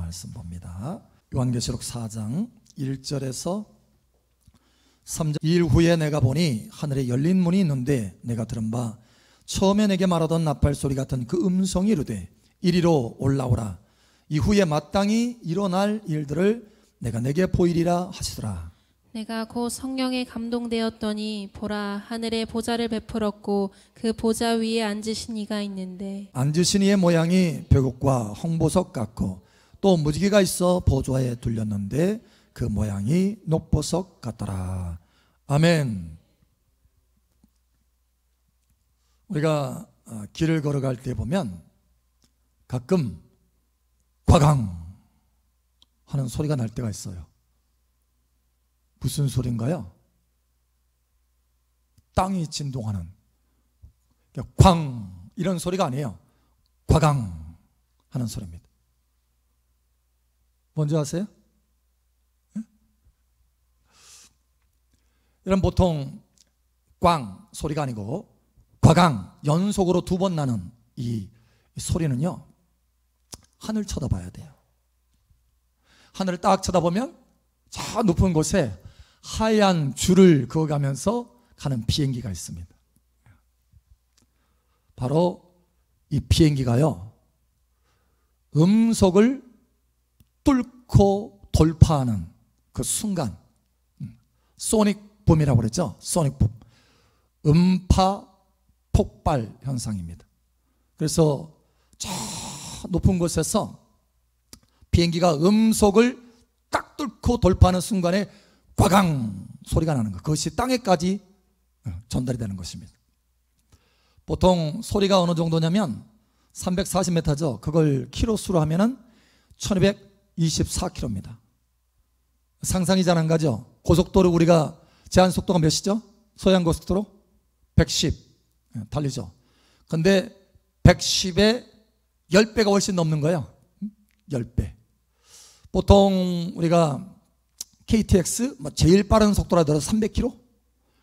말씀 봅니다. 요한계시록 4장 1절에서 3절. 2일 후에 내가 보니 하늘에 열린 문이 있는데 내가 들은 바 처음에 내게 말하던 나팔 소리 같은 그 음성이 이르되 이리로 올라오라. 이후에 마땅히 일어날 일들을 내가 내게 보이리라 하시더라. 내가 곧 성령에 감동되었더니 보라 하늘에 보좌를 베풀었고 그 보좌 위에 앉으신 이가 있는데 앉으신 이의 모양이 벽옥과 홍보석 같고 또 무지개가 있어 보좌에 둘렸는데 그 모양이 녹보석 같더라. 아멘. 우리가 길을 걸어갈 때 보면 가끔 과강 하는 소리가 날 때가 있어요. 무슨 소리인가요? 땅이 진동하는, 쾅 이런 소리가 아니에요. 과강 하는 소리입니다. 뭔지 아세요? 네? 이런 보통 꽝 소리가 아니고 과강, 연속으로 2번 나는 이 소리는요, 하늘 쳐다봐야 돼요. 하늘을 딱 쳐다보면 저 높은 곳에 하얀 줄을 그어가면서 가는 비행기가 있습니다. 바로 이 비행기가요, 음속을 뚫고 돌파하는 그 순간, 소닉붐이라고 그랬죠. 소닉붐, 음파 폭발 현상입니다. 그래서 저 높은 곳에서 비행기가 음속을 딱 뚫고 돌파하는 순간에 과강 소리가 나는 것, 그것이 땅에까지 전달이 되는 것입니다. 보통 소리가 어느 정도냐면 340m죠. 그걸 키로수로 하면은 1224km입니다. 상상이 잘 안 가죠. 고속도로 우리가 제한 속도가 몇이죠? 서해안고속도로 110 달리죠. 근데 110에 10배가 훨씬 넘는 거예요. 10배. 보통 우리가 KTX 제일 빠른 속도라 하더라도 300km.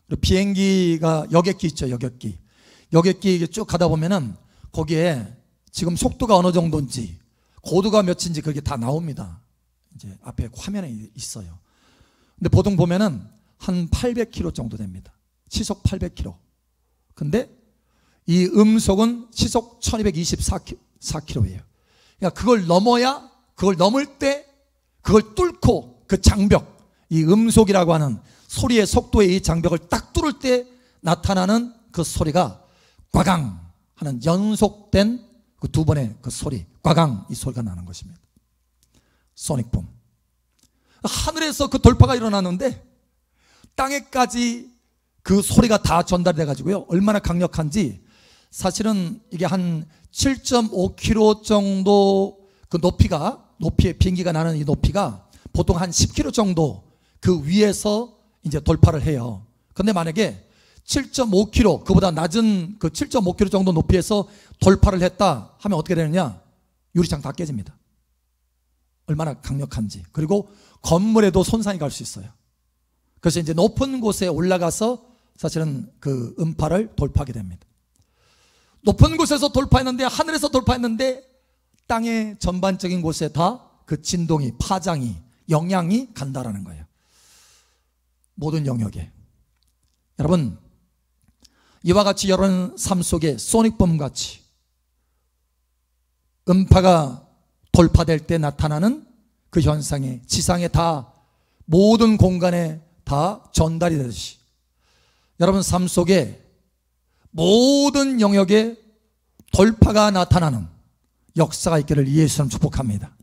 그리고 비행기가 여객기 있죠. 여객기 쭉 가다 보면은 거기에 지금 속도가 어느 정도인지 고도가 몇인지 그게 다 나옵니다. 이제 앞에 화면에 있어요. 근데 보통 보면은 한 800km 정도 됩니다. 시속 800km. 근데 이 음속은 시속 1224km예요. 그러니까 그걸 넘어야, 그걸 넘을 때, 그걸 뚫고 그 장벽, 이 음속이라고 하는 소리의 속도의 이 장벽을 딱 뚫을 때 나타나는 그 소리가 과강 하는 연속된 그 2번의 그 소리, 과강, 이 소리가 나는 것입니다. 소닉붐. 하늘에서 그 돌파가 일어나는데 땅에까지 그 소리가 다 전달돼 가지고요, 얼마나 강력한지, 사실은 이게 한 7.5km 정도 그 높이의 비행기가 나는 이 높이가 보통 한 10km 정도 그 위에서 이제 돌파를 해요. 근데 만약에 7.5km, 그보다 낮은 그 7.5km 정도 높이에서 돌파를 했다 하면 어떻게 되느냐? 유리창 다 깨집니다. 얼마나 강력한지. 그리고 건물에도 손상이 갈 수 있어요. 그래서 이제 높은 곳에 올라가서 사실은 그 음파를 돌파하게 됩니다. 높은 곳에서 돌파했는데, 하늘에서 돌파했는데 땅의 전반적인 곳에 다 그 진동이, 파장이, 영향이 간다라는 거예요. 모든 영역에. 여러분, 이와 같이 여러분 삶 속에 소닉붐 같이 음파가 돌파될 때 나타나는 그 현상이 지상에 다, 모든 공간에 다 전달이 되듯이 여러분 삶 속에 모든 영역에 돌파가 나타나는 역사가 있기를 예수님 축복합니다.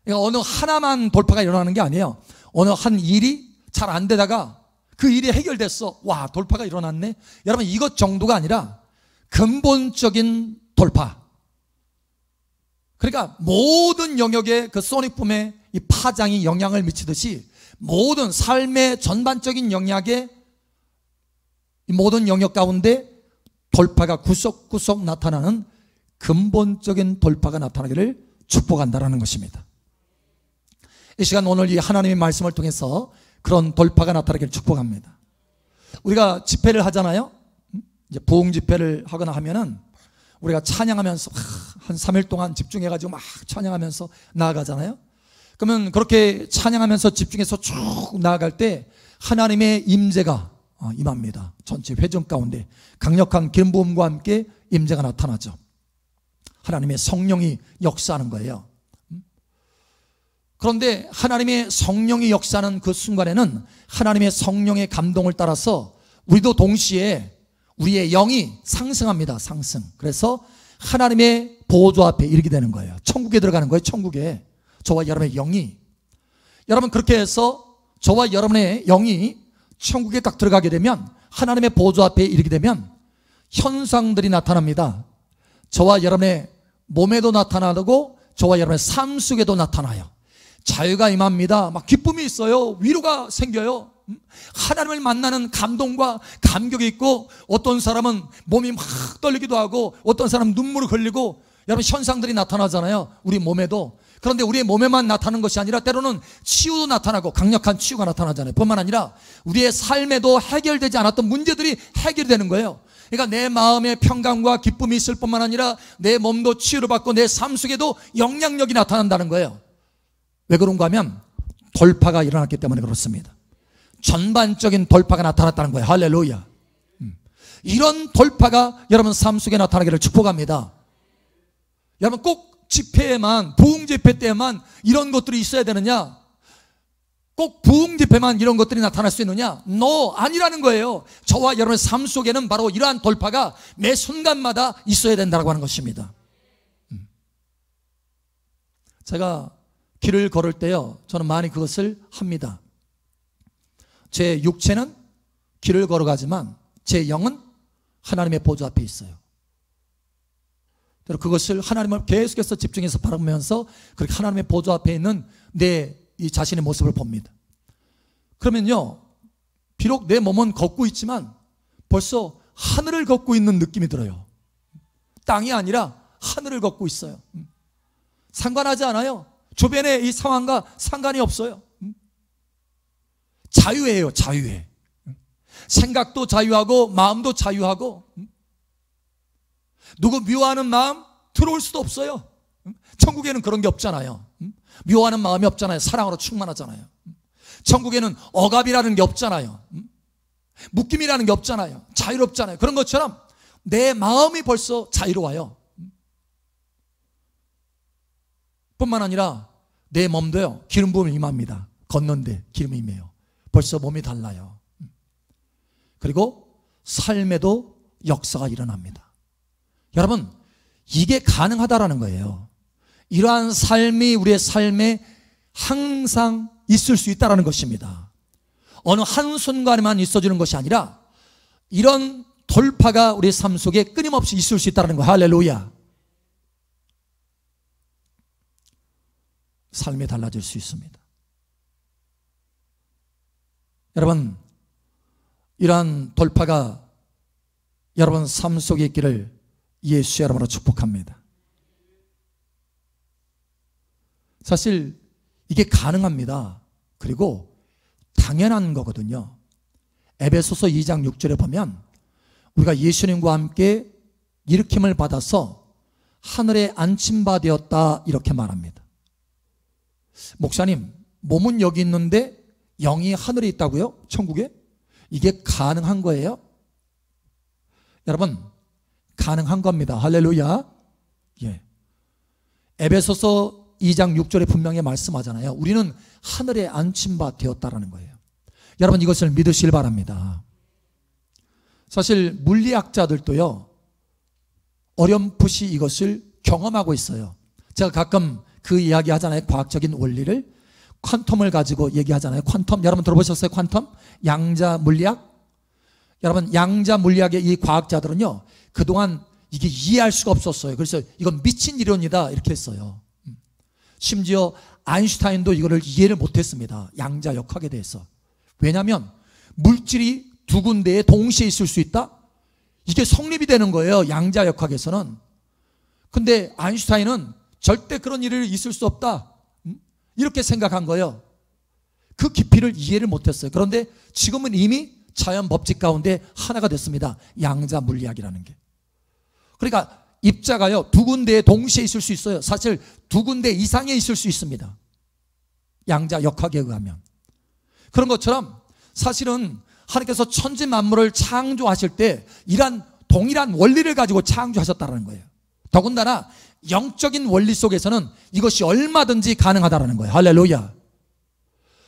그러니까 어느 하나만 돌파가 일어나는 게 아니에요. 어느 한 일이 잘 안 되다가 그 일이 해결됐어. 와, 돌파가 일어났네. 여러분, 이것 정도가 아니라 근본적인 돌파. 그러니까 모든 영역에 그 소닉붐의 이 파장이 영향을 미치듯이 모든 삶의 전반적인 영역에, 이 모든 영역 가운데 돌파가 구석구석 나타나는 근본적인 돌파가 나타나기를 축복한다라는 것입니다. 이 시간 오늘 이 하나님의 말씀을 통해서 그런 돌파가 나타나기를 축복합니다. 우리가 집회를 하잖아요. 이제 부흥 집회를 하거나 하면은 우리가 찬양하면서 한 3일 동안 집중해가지고 막 찬양하면서 나아가잖아요. 그러면 그렇게 찬양하면서 집중해서 쭉 나아갈 때 하나님의 임재가 임합니다. 전체 회중 가운데 강력한 기름 부음과 함께 임재가 나타나죠. 하나님의 성령이 역사하는 거예요. 그런데 하나님의 성령이 역사하는 그 순간에는 하나님의 성령의 감동을 따라서 우리도 동시에 우리의 영이 상승합니다. 상승. 그래서 하나님의 보좌 앞에 이르게 되는 거예요. 천국에 들어가는 거예요. 천국에. 저와 여러분의 영이. 여러분 그렇게 해서 저와 여러분의 영이 천국에 딱 들어가게 되면 하나님의 보좌 앞에 이르게 되면 현상들이 나타납니다. 저와 여러분의 몸에도 나타나고 저와 여러분의 삶 속에도 나타나요. 자유가 임합니다. 막 기쁨이 있어요. 위로가 생겨요. 하나님을 만나는 감동과 감격이 있고 어떤 사람은 몸이 막 떨리기도 하고 어떤 사람은 눈물이 흘리고 여러분 현상들이 나타나잖아요. 우리 몸에도. 그런데 우리의 몸에만 나타나는 것이 아니라 때로는 치유도 나타나고 강력한 치유가 나타나잖아요. 뿐만 아니라 우리의 삶에도 해결되지 않았던 문제들이 해결되는 거예요. 그러니까 내 마음에 평강과 기쁨이 있을 뿐만 아니라 내 몸도 치유를 받고 내 삶 속에도 영향력이 나타난다는 거예요. 왜 그런가 하면 돌파가 일어났기 때문에 그렇습니다. 전반적인 돌파가 나타났다는 거예요. 할렐루야. 이런 돌파가 여러분 삶 속에 나타나기를 축복합니다. 여러분 꼭 집회에만, 부흥 집회 때에만 이런 것들이 있어야 되느냐? 꼭 부흥 집회만 이런 것들이 나타날 수 있느냐? No, 아니라는 거예요. 저와 여러분의 삶 속에는 바로 이러한 돌파가 매 순간마다 있어야 된다고 하는 것입니다. 제가 길을 걸을 때요, 저는 많이 그것을 합니다. 제 육체는 길을 걸어가지만 제 영은 하나님의 보좌 앞에 있어요. 그것을 하나님을 계속해서 집중해서 바라보면서 그렇게 하나님의 보좌 앞에 있는 내 이 자신의 모습을 봅니다. 그러면요, 비록 내 몸은 걷고 있지만 벌써 하늘을 걷고 있는 느낌이 들어요. 땅이 아니라 하늘을 걷고 있어요. 상관하지 않아요. 주변의 이 상황과 상관이 없어요. 자유예요. 자유해. 생각도 자유하고 마음도 자유하고 누구 미워하는 마음 들어올 수도 없어요. 천국에는 그런 게 없잖아요. 미워하는 마음이 없잖아요. 사랑으로 충만하잖아요. 천국에는 억압이라는 게 없잖아요. 묶임이라는 게 없잖아요. 자유롭잖아요. 그런 것처럼 내 마음이 벌써 자유로워요. 뿐만 아니라 내 몸도요, 기름 부음이 임합니다. 걷는데 기름이 임해요. 벌써 몸이 달라요. 그리고 삶에도 역사가 일어납니다. 여러분, 이게 가능하다라는 거예요. 이러한 삶이 우리의 삶에 항상 있을 수 있다는 것입니다. 어느 한순간에만 있어지는 것이 아니라 이런 돌파가 우리의 삶 속에 끊임없이 있을 수 있다는 거예요. 할렐루야. 삶이 달라질 수 있습니다. 여러분, 이러한 돌파가 여러분 삶 속에 있기를 예수 여러분으로 축복합니다. 사실 이게 가능합니다. 그리고 당연한 거거든요. 에베소서 2장 6절에 보면 우리가 예수님과 함께 일으킴을 받아서 하늘에 안침바 되었다 이렇게 말합니다. 목사님, 몸은 여기 있는데 영이 하늘에 있다고요? 천국에? 이게 가능한 거예요? 여러분, 가능한 겁니다. 할렐루야. 예. 에베소서 2장 6절에 분명히 말씀하잖아요. 우리는 하늘에 안침바 되었다라는 거예요. 여러분, 이것을 믿으시길 바랍니다. 사실 물리학자들도요, 어렴풋이 이것을 경험하고 있어요. 제가 가끔 그 이야기 하잖아요. 과학적인 원리를, 퀀텀을 가지고 얘기하잖아요. 퀀텀, 여러분 들어보셨어요? 퀀텀? 양자 물리학? 여러분, 양자 물리학의 이 과학자들은요, 그동안 이게 이해할 수가 없었어요. 그래서 이건 미친 이론이다 이렇게 했어요. 심지어 아인슈타인도 이거를 이해를 못했습니다. 양자역학에 대해서. 왜냐하면 물질이 두 군데에 동시에 있을 수 있다? 이게 성립이 되는 거예요. 양자역학에서는. 근데 아인슈타인은 절대 그런 일이 있을 수 없다 이렇게 생각한 거예요. 그 깊이를 이해를 못했어요. 그런데 지금은 이미 자연 법칙 가운데 하나가 됐습니다. 양자 물리학이라는 게. 그러니까 입자가요, 두 군데에 동시에 있을 수 있어요. 사실 두 군데 이상에 있을 수 있습니다. 양자 역학에 의하면. 그런 것처럼 사실은 하나님께서 천지 만물을 창조하실 때 이러한 동일한 원리를 가지고 창조하셨다는 거예요. 더군다나 영적인 원리 속에서는 이것이 얼마든지 가능하다는 거예요. 할렐루야.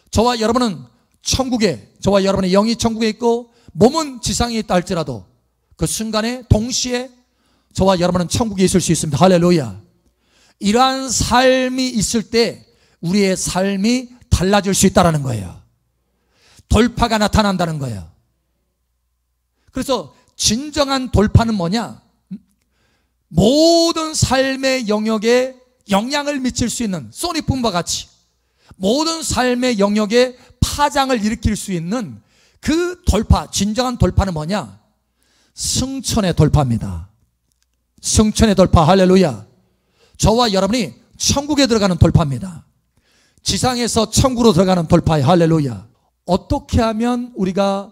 저와 여러분은 천국에, 저와 여러분의 영이 천국에 있고 몸은 지상에 있다 할지라도 그 순간에 동시에 저와 여러분은 천국에 있을 수 있습니다. 할렐루야. 이러한 삶이 있을 때 우리의 삶이 달라질 수 있다는 거예요. 돌파가 나타난다는 거예요. 그래서 진정한 돌파는 뭐냐? 모든 삶의 영역에 영향을 미칠 수 있는 소니품과 같이 모든 삶의 영역에 파장을 일으킬 수 있는 그 돌파, 진정한 돌파는 뭐냐? 승천의 돌파입니다. 승천의 돌파. 할렐루야. 저와 여러분이 천국에 들어가는 돌파입니다. 지상에서 천국으로 들어가는 돌파에 할렐루야. 어떻게 하면 우리가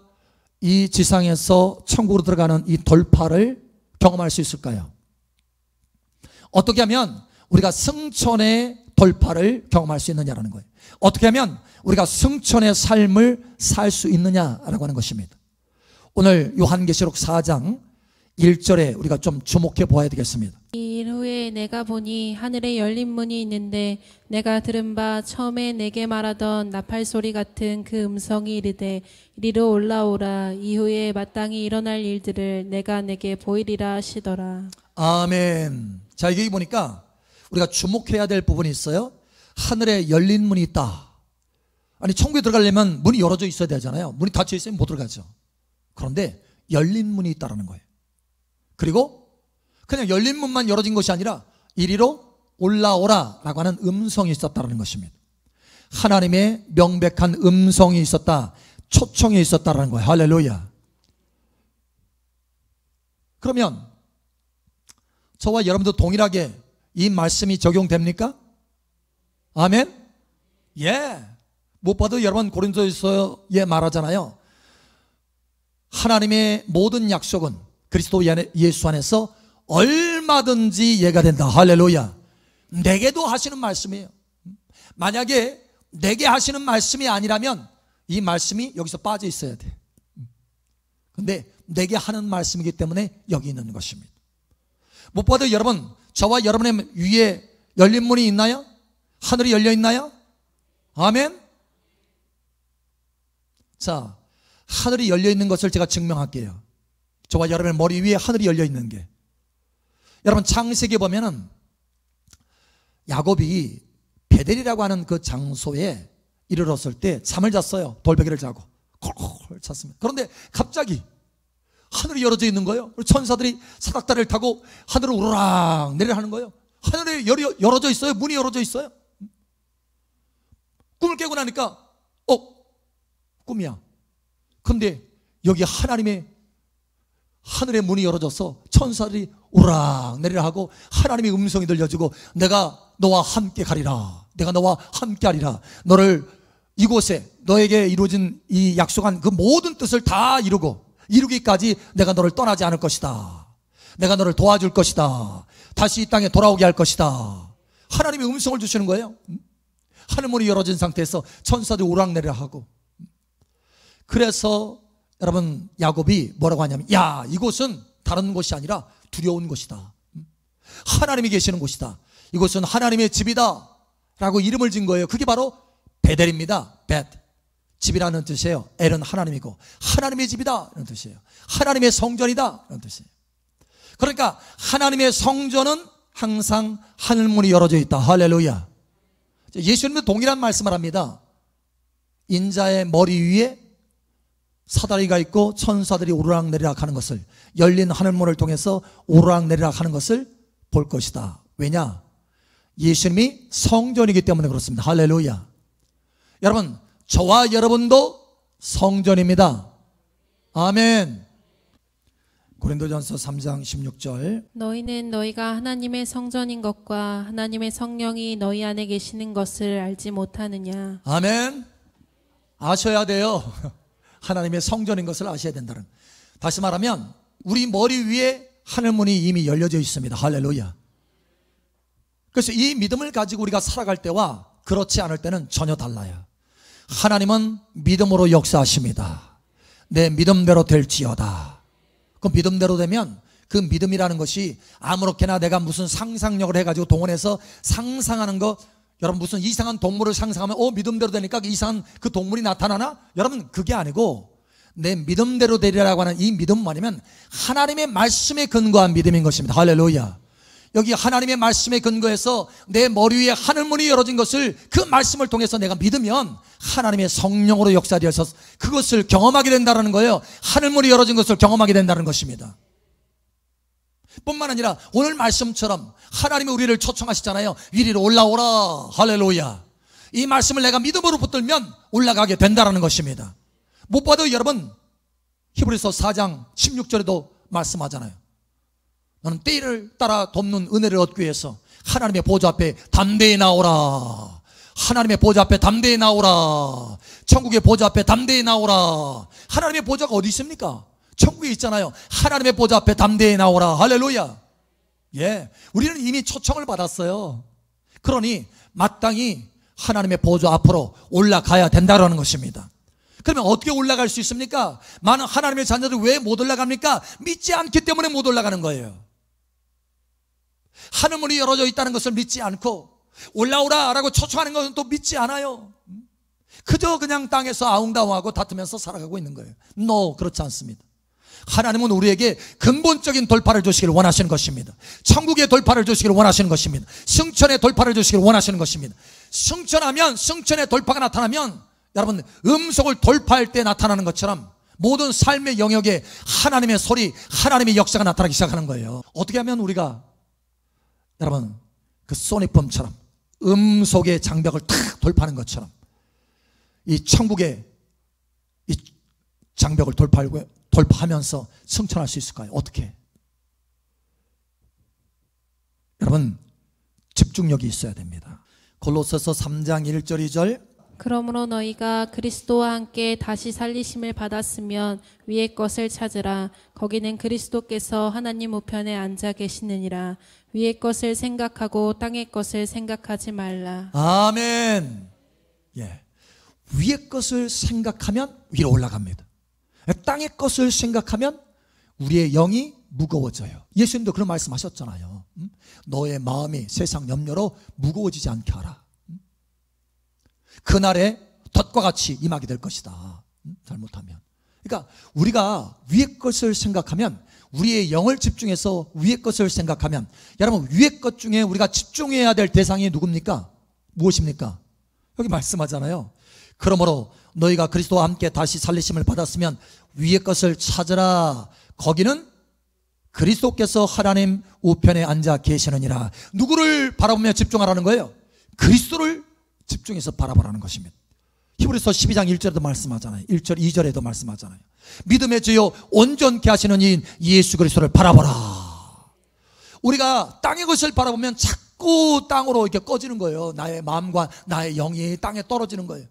이 지상에서 천국으로 들어가는 이 돌파를 경험할 수 있을까요? 어떻게 하면 우리가 승천의 돌파를 경험할 수 있느냐라는 거예요. 어떻게 하면 우리가 승천의 삶을 살 수 있느냐라고 하는 것입니다. 오늘 요한계시록 4장 1절에 우리가 좀 주목해 보아야 되겠습니다. 일 후에 내가 보니 하늘에 열린 문이 있는데 내가 들은 바 처음에 내게 말하던 나팔 소리 같은 그 음성이 이르되 이리로 올라오라. 이후에 마땅히 일어날 일들을 내가 내게 보이리라 하시더라. 아멘. 자, 여기 보니까 우리가 주목해야 될 부분이 있어요. 하늘에 열린 문이 있다. 아니, 천국에 들어가려면 문이 열어져 있어야 되잖아요. 문이 닫혀 있으면 못 들어가죠. 그런데 열린 문이 있다는 거예요. 그리고 그냥 열린 문만 열어진 것이 아니라 이리로 올라오라 라고 하는 음성이 있었다는 것입니다. 하나님의 명백한 음성이 있었다, 초청이 있었다는 거예요. 할렐루야. 그러면 저와 여러분도 동일하게 이 말씀이 적용됩니까? 아멘? 예. 못 봐도 여러분 고린도서에 말하잖아요. 하나님의 모든 약속은 그리스도 예수 안에서 얼마든지 이해가 된다. 할렐루야. 내게도 하시는 말씀이에요. 만약에 내게 하시는 말씀이 아니라면 이 말씀이 여기서 빠져 있어야 돼. 근데 내게 하는 말씀이기 때문에 여기 있는 것입니다. 못 봐도 여러분, 저와 여러분의 위에 열린 문이 있나요? 하늘이 열려 있나요? 아멘. 자, 하늘이 열려 있는 것을 제가 증명할게요. 저와 여러분의 머리 위에 하늘이 열려 있는 게. 여러분, 창세기에 보면은 야곱이 베델이라고 하는 그 장소에 이르렀을 때 잠을 잤어요. 돌베개를 자고 콜콜 잤습니다. 그런데 갑자기 하늘이 열어져 있는 거예요. 천사들이 사닥다리를 타고 하늘을 우르락 내리라 하는 거예요. 하늘이 열어져 있어요. 문이 열어져 있어요. 꿈을 깨고 나니까 꿈이야. 근데 여기 하나님의 하늘의 문이 열어져서 천사들이 우락 내리라 하고 하나님의 음성이 들려지고 내가 너와 함께 가리라. 내가 너와 함께 하리라. 너를 이곳에 너에게 이루어진 이 약속한 그 모든 뜻을 다 이루기까지 내가 너를 떠나지 않을 것이다. 내가 너를 도와줄 것이다. 다시 이 땅에 돌아오게 할 것이다. 하나님의 음성을 주시는 거예요. 하늘문이 열어진 상태에서 천사들이 오락내리라 하고. 그래서 여러분, 야곱이 뭐라고 하냐면, 야, 이곳은 다른 곳이 아니라 두려운 곳이다. 하나님이 계시는 곳이다. 이곳은 하나님의 집이다 라고 이름을 진 거예요. 그게 바로 베델입니다. 벳, 집이라는 뜻이에요. 엘은 하나님이고 하나님의 집이다 이런 뜻이에요. 하나님의 성전이다 이런 뜻이에요. 그러니까 하나님의 성전은 항상 하늘문이 열어져 있다. 할렐루야. 예수님도 동일한 말씀을 합니다. 인자의 머리 위에 사다리가 있고 천사들이 오르락내리락 하는 것을, 열린 하늘문을 통해서 오르락내리락 하는 것을 볼 것이다. 왜냐? 예수님이 성전이기 때문에 그렇습니다. 할렐루야. 여러분, 저와 여러분도 성전입니다. 아멘. 고린도전서 3장 16절. 너희는 너희가 하나님의 성전인 것과 하나님의 성령이 너희 안에 계시는 것을 알지 못하느냐. 아멘. 아셔야 돼요. 하나님의 성전인 것을 아셔야 된다는. 다시 말하면 우리 머리 위에 하늘문이 이미 열려져 있습니다. 할렐루야. 그래서 이 믿음을 가지고 우리가 살아갈 때와 그렇지 않을 때는 전혀 달라요. 하나님은 믿음으로 역사하십니다. 내 믿음대로 될지어다. 그 믿음대로 되면 그 믿음이라는 것이 아무렇게나 내가 무슨 상상력을 해가지고 동원해서 상상하는 거, 여러분 무슨 이상한 동물을 상상하면 믿음대로 되니까 이상한 그 동물이 나타나나? 여러분 그게 아니고 내 믿음대로 되리라고 하는 이 믿음은 뭐냐면 하나님의 말씀에 근거한 믿음인 것입니다. 할렐루야. 여기 하나님의 말씀에 근거해서 내 머리 위에 하늘문이 열어진 것을 그 말씀을 통해서 내가 믿으면 하나님의 성령으로 역사되어서 그것을 경험하게 된다는 거예요. 하늘문이 열어진 것을 경험하게 된다는 것입니다. 뿐만 아니라 오늘 말씀처럼 하나님이 우리를 초청하시잖아요. 위리로 올라오라. 할렐루야. 이 말씀을 내가 믿음으로 붙들면 올라가게 된다는 것입니다. 못 봐도 여러분 히브리서 4장 16절에도 말씀하잖아요. 너는 때를 따라 돕는 은혜를 얻기 위해서 하나님의 보좌 앞에 담대히 나오라. 하나님의 보좌 앞에 담대히 나오라. 천국의 보좌 앞에 담대히 나오라. 하나님의 보좌가 어디 있습니까? 천국에 있잖아요. 하나님의 보좌 앞에 담대히 나오라. 할렐루야. 예, 우리는 이미 초청을 받았어요. 그러니 마땅히 하나님의 보좌 앞으로 올라가야 된다는 것입니다. 그러면 어떻게 올라갈 수 있습니까? 많은 하나님의 자녀들이 왜 못 올라갑니까? 믿지 않기 때문에 못 올라가는 거예요. 하늘문이 열어져 있다는 것을 믿지 않고 올라오라 라고 초청하는 것은 또 믿지 않아요. 그저 그냥 땅에서 아웅다웅하고 다투면서 살아가고 있는 거예요. No, 그렇지 않습니다. 하나님은 우리에게 근본적인 돌파를 주시기를 원하시는 것입니다. 천국의 돌파를 주시기를 원하시는 것입니다. 승천의 돌파를 주시기를 원하시는 것입니다. 승천하면, 승천의 돌파가 나타나면 여러분 음속을 돌파할 때 나타나는 것처럼 모든 삶의 영역에 하나님의 소리, 하나님의 역사가 나타나기 시작하는 거예요. 어떻게 하면 우리가 여러분 그 소닉붐처럼 음속의 장벽을 탁 돌파하는 것처럼 이 천국의 이 장벽을 돌파하면서 승천할 수 있을까요? 어떻게? 여러분 집중력이 있어야 됩니다. 골로새서 3장 1절 2절 그러므로 너희가 그리스도와 함께 다시 살리심을 받았으면 위의 것을 찾으라. 거기는 그리스도께서 하나님 우편에 앉아 계시느니라. 위의 것을 생각하고 땅의 것을 생각하지 말라. 아멘. 예, 위의 것을 생각하면 위로 올라갑니다. 땅의 것을 생각하면 우리의 영이 무거워져요. 예수님도 그런 말씀하셨잖아요. 너의 마음이 세상 염려로 무거워지지 않게 하라. 그날에 덫과 같이 임하게 될 것이다. 잘못하면. 그러니까 우리가 위의 것을 생각하면, 우리의 영을 집중해서 위의 것을 생각하면, 여러분 위의 것 중에 우리가 집중해야 될 대상이 누굽니까? 무엇입니까? 여기 말씀하잖아요. 그러므로 너희가 그리스도와 함께 다시 살리심을 받았으면 위의 것을 찾으라. 거기는 그리스도께서 하나님 우편에 앉아 계시느니라. 누구를 바라보며 집중하라는 거예요? 그리스도를 집중해서 바라보라는 것입니다. 히브리서 12장 1절에도 말씀하잖아요. 1절 2절에도 말씀하잖아요. 믿음의 주요 온전케 하시는 이인 예수 그리스도를 바라보라. 우리가 땅의 것을 바라보면 자꾸 땅으로 이렇게 꺼지는 거예요. 나의 마음과 나의 영이 땅에 떨어지는 거예요.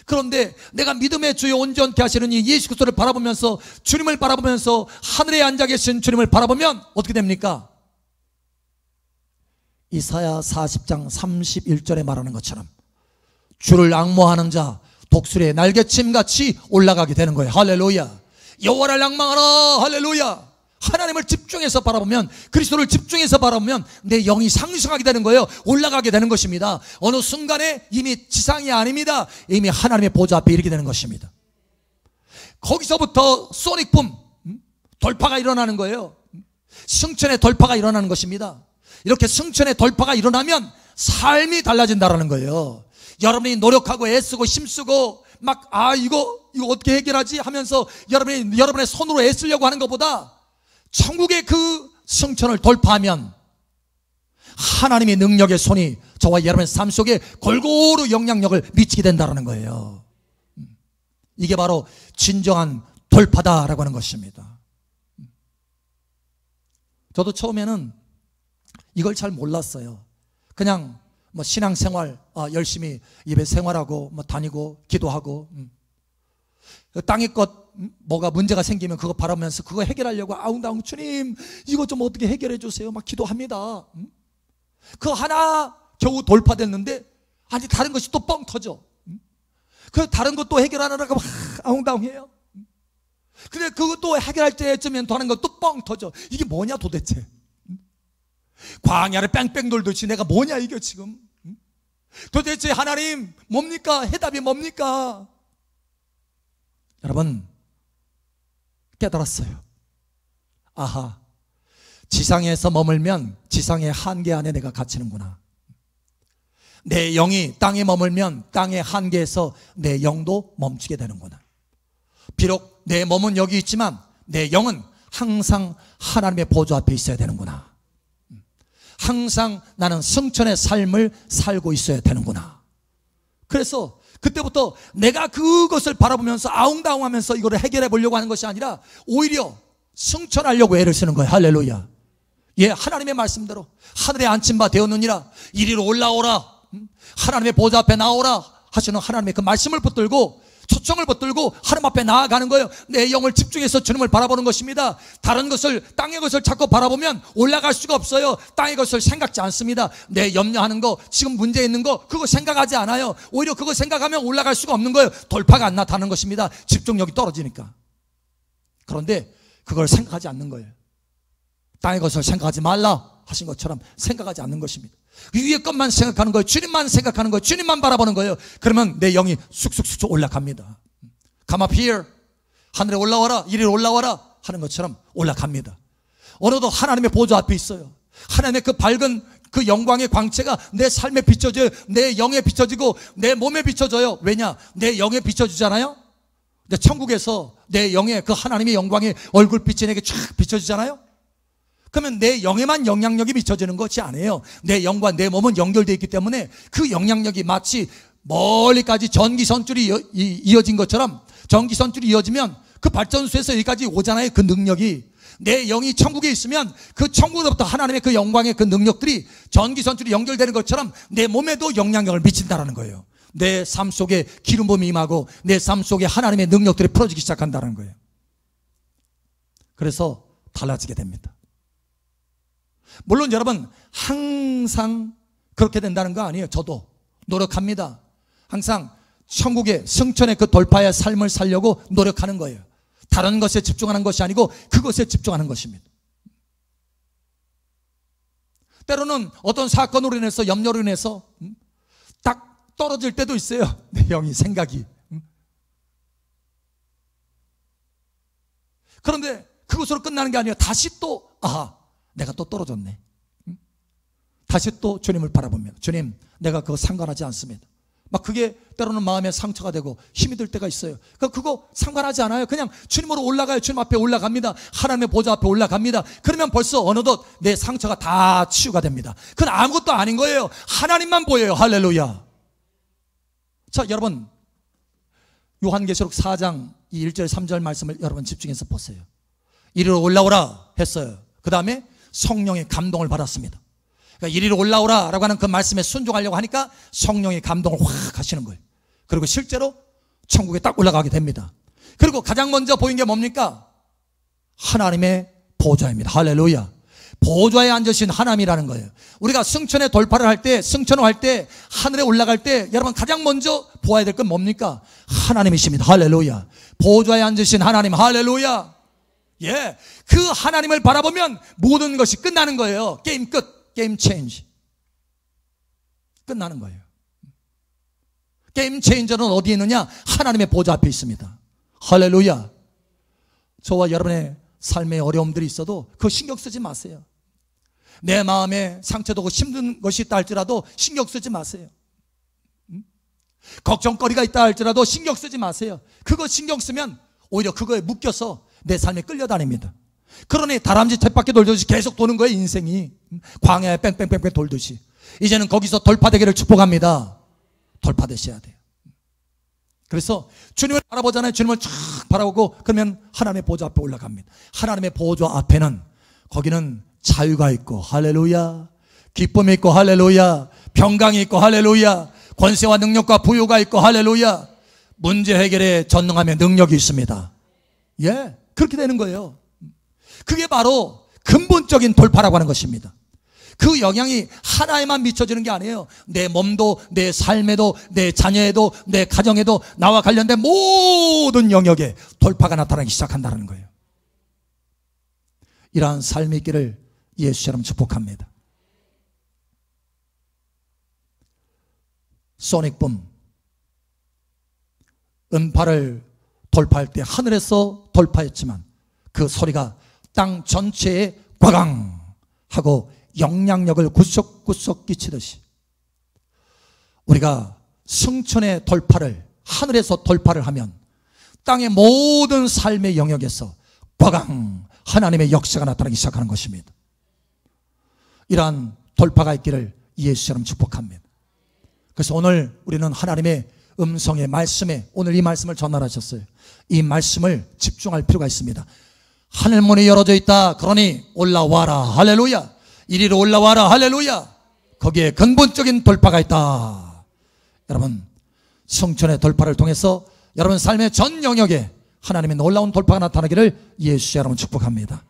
그런데 내가 믿음의 주요 온전케 하시는 이 예수 그리스도를 바라보면서, 주님을 바라보면서 하늘에 앉아 계신 주님을 바라보면 어떻게 됩니까? 이사야 40장 31절에 말하는 것처럼 주를 앙모하는 자 독수리의 날개침같이 올라가게 되는 거예요. 할렐루야. 여호와를 앙망하라. 할렐루야. 하나님을 집중해서 바라보면, 그리스도를 집중해서 바라보면 내 영이 상승하게 되는 거예요. 올라가게 되는 것입니다. 어느 순간에 이미 지상이 아닙니다. 이미 하나님의 보좌 앞에 이르게 되는 것입니다. 거기서부터 소닉붐, 돌파가 일어나는 거예요. 승천의 돌파가 일어나는 것입니다. 이렇게 승천의 돌파가 일어나면 삶이 달라진다는 거예요. 여러분이 노력하고 애쓰고 힘쓰고 막 이거 어떻게 해결하지 하면서 여러분의 손으로 애쓰려고 하는 것보다 천국의 그 승천을 돌파하면 하나님의 능력의 손이 저와 여러분의 삶 속에 골고루 영향력을 미치게 된다는 거예요. 이게 바로 진정한 돌파다라고 하는 것입니다. 저도 처음에는 이걸 잘 몰랐어요. 그냥 신앙생활 열심히 예배 생활하고 다니고 기도하고 땅의 것 뭐가 문제가 생기면 그거 바라면서 그거 해결하려고 아웅다웅 주님 이거 좀 어떻게 해결해 주세요 막 기도합니다. 그 하나 겨우 돌파됐는데 아니 다른 것이 또 뻥 터져. 그 다른 것도 해결하느라고 막 아웅다웅해요. 근데 그것도 해결할 때쯤엔 다른 것도 뻥 터져. 이게 뭐냐 도대체. 광야를 뺑뺑 돌듯이 내가 뭐냐 이게 지금. 도대체 하나님 뭡니까? 해답이 뭡니까? 여러분 깨달았어요. 아하, 지상에서 머물면 지상의 한계 안에 내가 갇히는구나. 내 영이 땅에 머물면 땅의 한계에서 내 영도 멈추게 되는구나. 비록 내 몸은 여기 있지만 내 영은 항상 하나님의 보좌 앞에 있어야 되는구나. 항상 나는 승천의 삶을 살고 있어야 되는구나. 그래서 그때부터 내가 그것을 바라보면서 아웅다웅하면서 이거를 해결해 보려고 하는 것이 아니라 오히려 승천하려고 애를 쓰는 거예요. 할렐루야. 예, 하나님의 말씀대로 하늘에 앉힌 바 되었느니라. 이리로 올라오라. 하나님의 보좌 앞에 나오라 하시는 하나님의 그 말씀을 붙들고 초청을 붙들고 하나님 앞에 나아가는 거예요. 내 영을 집중해서 주님을 바라보는 것입니다. 다른 것을, 땅의 것을 자꾸 바라보면 올라갈 수가 없어요. 땅의 것을 생각지 않습니다. 내 염려하는 거, 지금 문제 있는 거 그거 생각하지 않아요. 오히려 그거 생각하면 올라갈 수가 없는 거예요. 돌파가 안 나타나는 것입니다. 집중력이 떨어지니까. 그런데 그걸 생각하지 않는 거예요. 땅의 것을 생각하지 말라 하신 것처럼 생각하지 않는 것입니다. 위의 것만 생각하는 거예요. 주님만 생각하는 거예요. 주님만 바라보는 거예요. 그러면 내 영이 쑥쑥쑥 올라갑니다. Come up here. 하늘에 올라와라. 이리로 올라와라 하는 것처럼 올라갑니다. 어느덧 하나님의 보좌 앞에 있어요. 하나님의 그 밝은 그 영광의 광채가 내 삶에 비춰져요. 내 영에 비춰지고 내 몸에 비춰져요. 왜냐? 내 영에 비춰지잖아요. 근데 천국에서 내 영에 그 하나님의 영광의 얼굴빛이 내게 쫙 비춰지잖아요. 그러면 내 영에만 영향력이 비춰지는 것이 아니에요. 내 영과 내 몸은 연결되어 있기 때문에 그 영향력이 마치 멀리까지 전기선줄이 이어진 것처럼, 전기선줄이 이어지면 그 발전소에서 여기까지 오잖아요. 그 능력이. 내 영이 천국에 있으면 그 천국으로부터 하나님의 그 영광의 그 능력들이 전기선줄이 연결되는 것처럼 내 몸에도 영향력을 미친다는 거예요. 내 삶 속에 기름 부음이 임하고 내 삶 속에 하나님의 능력들이 풀어지기 시작한다는 거예요. 그래서 달라지게 됩니다. 물론 여러분 항상 그렇게 된다는 거 아니에요. 저도 노력합니다. 항상 천국의 승천의 그 돌파의 삶을 살려고 노력하는 거예요. 다른 것에 집중하는 것이 아니고 그것에 집중하는 것입니다. 때로는 어떤 사건으로 인해서, 염려로 인해서 딱 떨어질 때도 있어요. 내 영이, 생각이. 그런데 그것으로 끝나는 게 아니에요. 다시 또 아하, 내가 또 떨어졌네. 다시 또 주님을 바라보면, 주님 내가 그거 상관하지 않습니다. 막 그게 때로는 마음에 상처가 되고 힘이 들 때가 있어요. 그거 상관하지 않아요. 그냥 주님으로 올라가요. 주님 앞에 올라갑니다. 하나님의 보좌 앞에 올라갑니다. 그러면 벌써 어느덧 내 상처가 다 치유가 됩니다. 그건 아무것도 아닌 거예요. 하나님만 보여요. 할렐루야. 자, 여러분 요한계시록 4장 이 1절 3절 말씀을 여러분 집중해서 보세요. 이리로 올라오라 했어요. 그 다음에 성령의 감동을 받았습니다. 그러니까 이리로 올라오라 라고 하는 그 말씀에 순종하려고 하니까 성령의 감동을 확 하시는 거예요. 그리고 실제로 천국에 딱 올라가게 됩니다. 그리고 가장 먼저 보인 게 뭡니까? 하나님의 보좌입니다. 할렐루야. 보좌에 앉으신 하나님이라는 거예요. 우리가 승천의 돌파를 할 때, 승천을 할 때, 하늘에 올라갈 때 여러분 가장 먼저 보아야 될 건 뭡니까? 하나님이십니다. 할렐루야. 보좌에 앉으신 하나님. 할렐루야. 예, 그 하나님을 바라보면 모든 것이 끝나는 거예요. 게임 끝. 게임 체인지. 끝나는 거예요. 게임 체인저는 어디에 있느냐? 하나님의 보좌 앞에 있습니다. 할렐루야. 저와 여러분의 삶에 어려움들이 있어도 그거 신경 쓰지 마세요. 내 마음에 상처도 힘든 것이 있다 할지라도 신경 쓰지 마세요. 걱정거리가 있다 할지라도 신경 쓰지 마세요. 그거 신경 쓰면 오히려 그거에 묶여서 내 삶에 끌려다닙니다. 그러니 다람쥐 쳇바퀴 돌듯이 계속 도는 거예요. 인생이 광야에 뺑뺑뺑뺑 돌듯이. 이제는 거기서 돌파되기를 축복합니다. 돌파되셔야 돼요. 그래서 주님을 바라보잖아요. 주님을 쫙 바라보고 그러면 하나님의 보좌 앞에 올라갑니다. 하나님의 보좌 앞에는 거기는 자유가 있고 할렐루야, 기쁨이 있고 할렐루야, 평강이 있고 할렐루야, 권세와 능력과 부유가 있고 할렐루야, 문제 해결에 전능하며 능력이 있습니다. 예, 그렇게 되는 거예요. 그게 바로 근본적인 돌파라고 하는 것입니다. 그 영향이 하나에만 미쳐지는 게 아니에요. 내 몸도, 내 삶에도, 내 자녀에도, 내 가정에도, 나와 관련된 모든 영역에 돌파가 나타나기 시작한다는 거예요. 이러한 삶이 있기를 예수처럼 축복합니다. 소닉붐, 음파를 돌파할 때 하늘에서 돌파했지만 그 소리가 땅 전체에 꽝 하고 영향력을 구석구석 끼치듯이 우리가 승천의 돌파를, 하늘에서 돌파를 하면 땅의 모든 삶의 영역에서 꽝 하나님의 역사가 나타나기 시작하는 것입니다. 이러한 돌파가 있기를 예수처럼 축복합니다. 그래서 오늘 우리는 하나님의 음성의 말씀에, 오늘 이 말씀을 전달하셨어요. 이 말씀을 집중할 필요가 있습니다. 하늘문이 열어져 있다. 그러니 올라와라. 할렐루야. 이리로 올라와라. 할렐루야. 거기에 근본적인 돌파가 있다. 여러분, 성천의 돌파를 통해서 여러분 삶의 전 영역에 하나님의 놀라운 돌파가 나타나기를 예수의 이름으로 축복합니다.